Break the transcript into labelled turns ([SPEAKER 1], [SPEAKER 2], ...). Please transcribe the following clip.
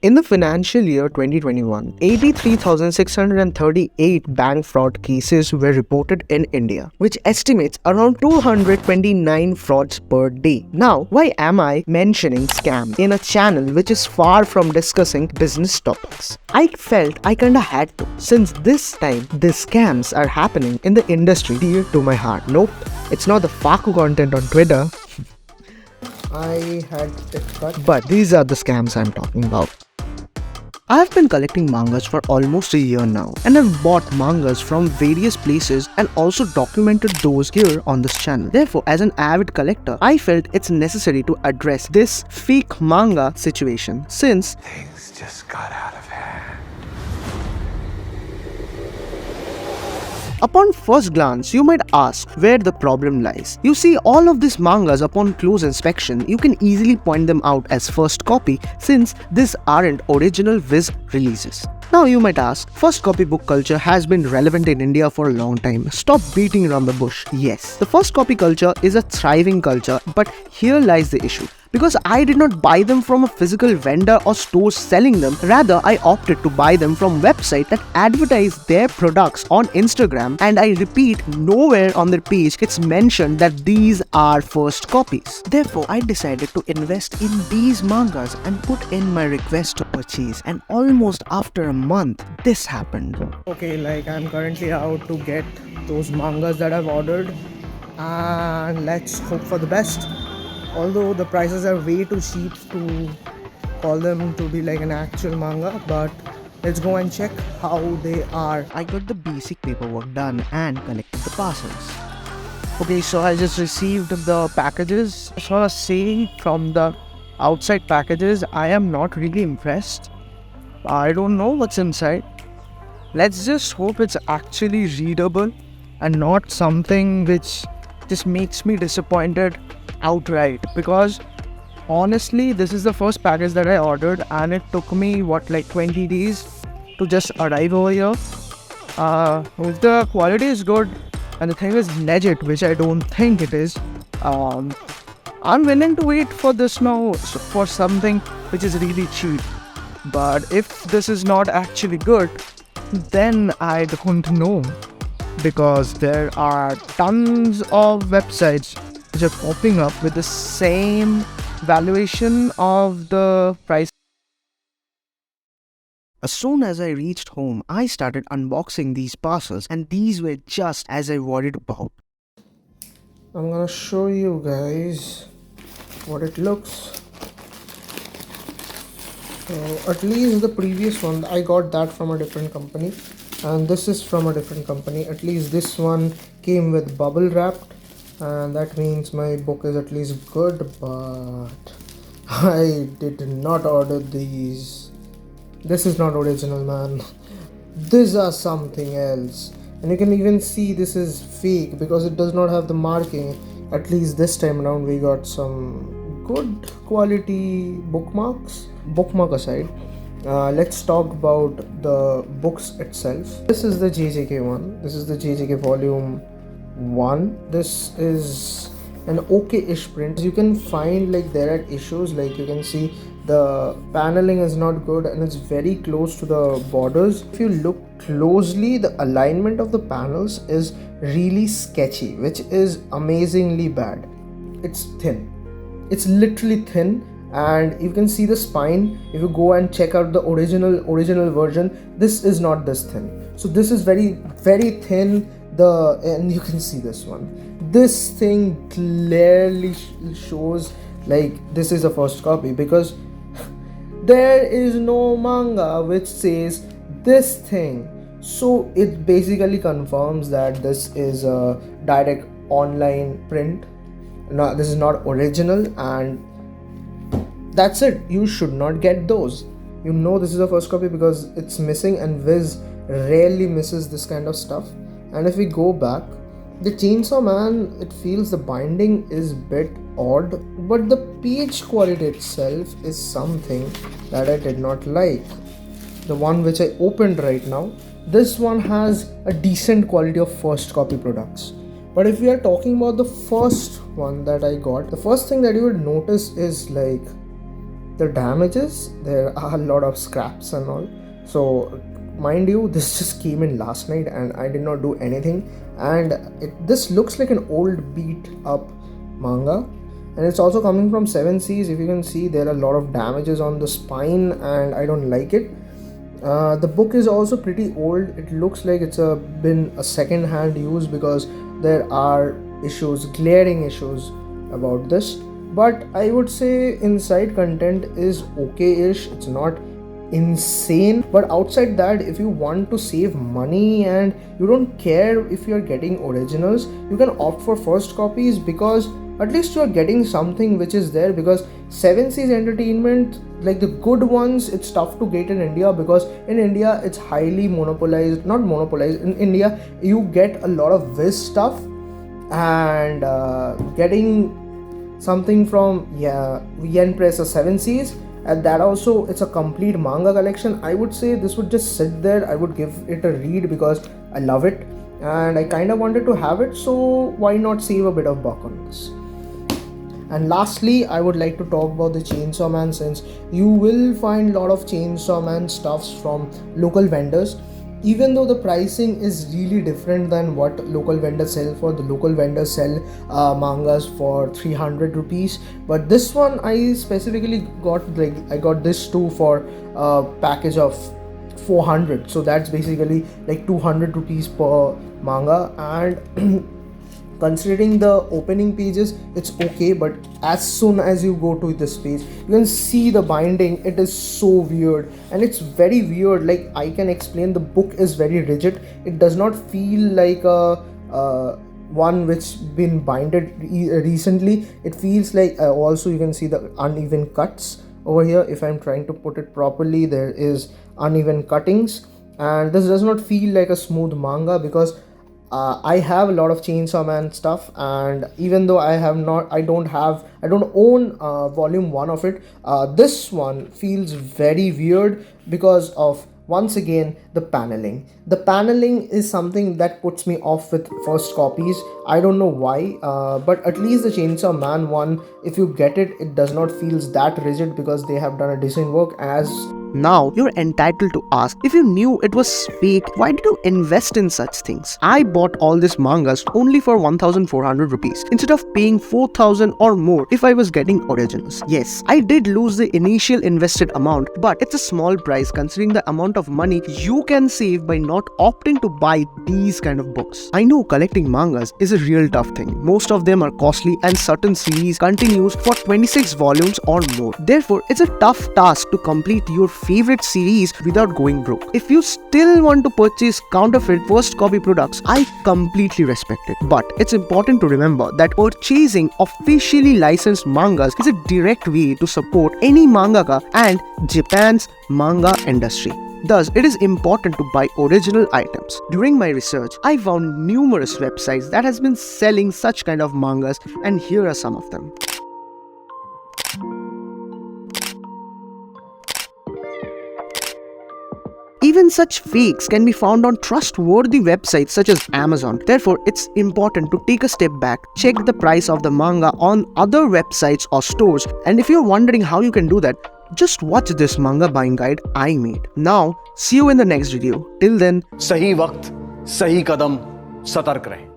[SPEAKER 1] In the financial year 2021, 83,638 bank fraud cases were reported in India, which estimates around 229 frauds per day. Now, why am I mentioning scam in a channel which is far from discussing business topics? I felt I kinda had to, since this time the scams are happening in the industry dear to my heart. Nope, it's not the Faku content on Twitter. I had it cut. But these are the scams I'm talking about. I have been collecting mangas for almost a year now, and I've bought mangas from various places and also documented those here on this channel. Therefore, as an avid collector, I felt it's necessary to address this fake manga situation since
[SPEAKER 2] things just got out of hand.
[SPEAKER 1] Upon first glance, you might ask where the problem lies. You see, all of these mangas upon close inspection, you can easily point them out as first copy since these aren't original Viz releases. Now you might ask, first copy book culture has been relevant in India for a long time. Stop beating around the bush. Yes, the first copy culture is a thriving culture, but here lies the issue. Because I did not buy them from a physical vendor or store selling them, rather I opted to buy them from websites that advertise their products on Instagram, and I repeat, nowhere on their page it's mentioned that these are first copies. Therefore, I decided to invest in these mangas and put in my request to purchase, and almost after a month, this happened. Okay, like I'm currently out to get those mangas that I've ordered, and let's hope for the best. Although the prices are way too cheap to call them to be like an actual manga, but let's go and check how they are. I got the basic paperwork done and collected the parcels. Okay, so I just received the packages. So I was saying from the outside packages, I am not really impressed. I don't know what's inside. Let's just hope it's actually readable and not something which just makes me disappointed outright, because honestly this is the first package that I ordered and it took me like 20 days to just arrive over here. If the quality is good and the thing is legit, which I don't think it is, I'm willing to wait for this now for something which is really cheap. But if this is not actually good, then I don't know, because there are tons of websites which are popping up with the same valuation of the price. As soon as I reached home, I started unboxing these parcels, and these were just as I worried about. I'm gonna show you guys what it looks. So at least the previous one, I got that from a different company, and this is from a different company. At least this one came with bubble wrapped, and that means my book is at least good, but I did not order these. This is not original, man. These are something else, and you can even see this is fake because it does not have the marking. At least this time around we got some good quality bookmarks. Bookmark aside, let's talk about the books itself. This is the JJK one. This is the JJK volume 1. This is an okay-ish print. You can find like there are issues, like you can see the paneling is not good and it's very close to the borders. If you look closely, the alignment of the panels is really sketchy, which is amazingly bad. It's thin. It's literally thin, and you can see the spine. If you go and check out the original version, this is not this thin. So this is very thin. And you can see this one. This thing clearly shows like this is a first copy, because there is no manga which says this thing. So it basically confirms that this is a direct online print. No, this is not original, and that's it. You should not get those. You know this is a first copy because it's missing, and Viz rarely misses this kind of stuff. And if we go back, the Chainsaw Man, it feels the binding is a bit odd, but the page quality itself is something that I did not like. The one which I opened right now, this one has a decent quality of first copy products. But if we are talking about the first one that I got, the first thing that you would notice is like the damages, there are a lot of scraps and all. So mind you, this just came in last night and I did not do anything, and this looks like an old beat up manga, and it's also coming from 7 Seas. If you can see, there are a lot of damages on the spine and I don't like it. The book is also pretty old. It looks like it's been a second hand use because there are issues, glaring issues about this. But I would say inside content is okay-ish. It's not insane, but outside that, if you want to save money and you don't care if you're getting originals, you can opt for first copies, because at least you're getting something which is there. Because 7 Seas Entertainment, like the good ones, it's tough to get in India, because in India it's highly monopolized. Not monopolized, in India you get a lot of Viz stuff, and getting something from Yen Press or 7 Seas, and that also, it's a complete manga collection. I would say this would just sit there. I would give it a read because I love it and I kind of wanted to have it, so why not save a bit of buck on this. And lastly, I would like to talk about the Chainsaw Man, since you will find a lot of Chainsaw Man stuffs from local vendors. Even though the pricing is really different than what local vendors sell for, the local vendors sell mangas for 300 rupees, but this one I specifically got, like I got this too for a package of 400, so that's basically like 200 rupees per manga. And considering the opening pages, it's okay, but as soon as you go to this page, you can see the binding. It is so weird, and it's very weird. Like, I can explain, the book is very rigid. It does not feel like a one which been binded recently. It feels like also you can see the uneven cuts over here. If I'm trying to put it properly, there is uneven cuttings, and this does not feel like a smooth manga, because I have a lot of Chainsaw Man stuff, and even though I don't own volume 1 of it, this one feels very weird because of, once again, the paneling. The paneling is something that puts me off with first copies. I don't know why, but at least the Chainsaw Man one, if you get it, it does not feel that rigid because they have done a decent work. As
[SPEAKER 3] now, you're entitled to ask, if you knew it was fake, why did you invest in such things? I bought all these mangas only for 1400 rupees instead of paying 4000 or more if I was getting originals. Yes, I did lose the initial invested amount, but it's a small price considering the amount of money you can save by not opting to buy these kind of books. I know collecting mangas is a real tough thing. Most of them are costly and certain series continues for 26 volumes or more. Therefore, it's a tough task to complete your favorite series without going broke. If you still want to purchase counterfeit first copy products, I completely respect it. But it's important to remember that purchasing officially licensed mangas is a direct way to support any mangaka and Japan's manga industry. Thus, it is important to buy original items. During my research, I found numerous websites that has been selling such kind of mangas, and here are some of them. Even such fakes can be found on trustworthy websites such as Amazon. Therefore, it's important to take a step back, check the price of the manga on other websites or stores, and if you're wondering how you can do that, just watch this manga buying guide I made. Now, see you in the next video. Till then,
[SPEAKER 4] सही वक्त सही कदम सतर्क रहें।